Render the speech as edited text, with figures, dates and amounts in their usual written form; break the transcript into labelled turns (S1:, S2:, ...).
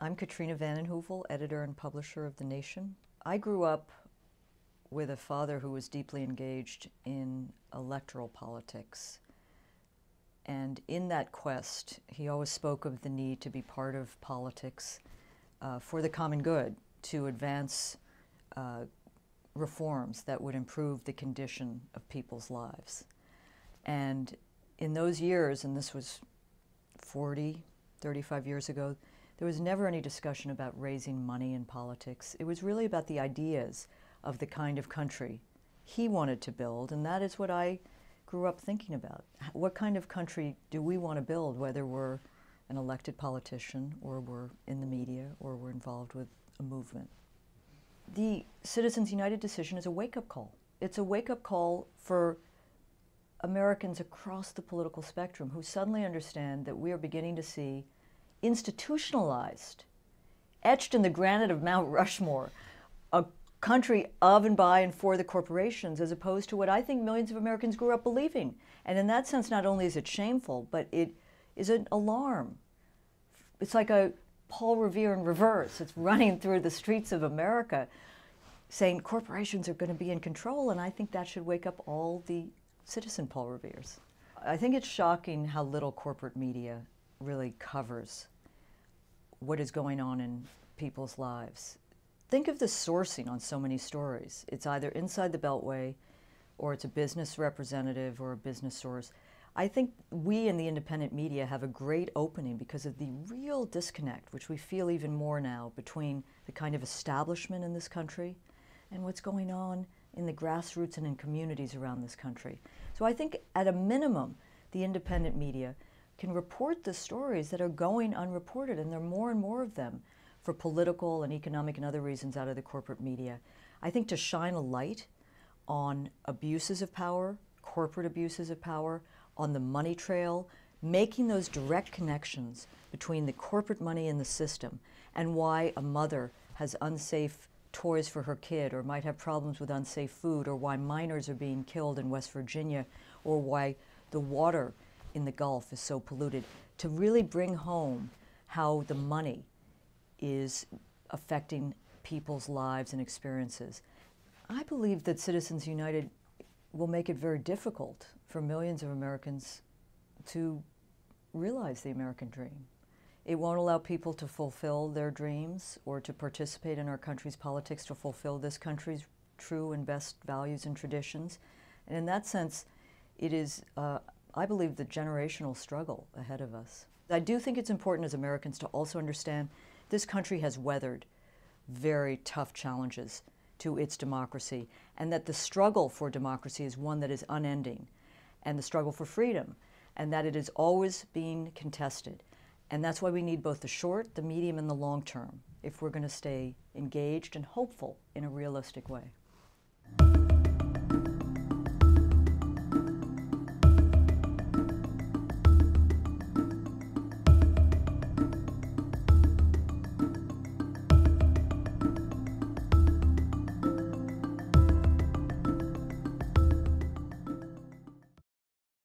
S1: I'm Katrina vanden Heuvel, editor and publisher of The Nation. I grew up with a father who was deeply engaged in electoral politics. And in that quest, he always spoke of the need to be part of politics for the common good, to advance reforms that would improve the condition of people's lives. And in those years, and this was 35 years ago, there was never any discussion about raising money in politics. It was really about the ideas of the kind of country he wanted to build, and that is what I grew up thinking about. What kind of country do we want to build, whether we're an elected politician, or we're in the media, or we're involved with a movement? The Citizens United decision is a wake-up call. It's a wake-up call for Americans across the political spectrum who suddenly understand that we are beginning to see institutionalized, etched in the granite of Mount Rushmore, a country of and by and for the corporations, as opposed to what I think millions of Americans grew up believing. And in that sense, not only is it shameful, but it is an alarm. It's like a Paul Revere in reverse. It's running through the streets of America saying corporations are going to be in control, and I think that should wake up all the citizen Paul Reveres. I think it's shocking how little corporate media really covers what is going on in people's lives. Think of the sourcing on so many stories. It's either inside the Beltway, or it's a business representative or a business source. I think we in the independent media have a great opening because of the real disconnect, which we feel even more now, between the kind of establishment in this country and what's going on in the grassroots and in communities around this country. So I think at a minimum, the independent media can report the stories that are going unreported, and there are more and more of them for political and economic and other reasons out of the corporate media. I think to shine a light on abuses of power, corporate abuses of power, on the money trail, making those direct connections between the corporate money in the system and why a mother has unsafe toys for her kid, or might have problems with unsafe food, or why miners are being killed in West Virginia, or why the water in the Gulf is so polluted, to really bring home how the money is affecting people's lives and experiences. I believe that Citizens United will make it very difficult for millions of Americans to realize the American dream. It won't allow people to fulfill their dreams or to participate in our country's politics, to fulfill this country's true and best values and traditions. And in that sense, it is, I believe, the generational struggle ahead of us. I do think it's important as Americans to also understand this country has weathered very tough challenges to its democracy, and that the struggle for democracy is one that is unending, and the struggle for freedom, and that it is always being contested. And that's why we need both the short, the medium, and the long term if we're going to stay engaged and hopeful in a realistic way.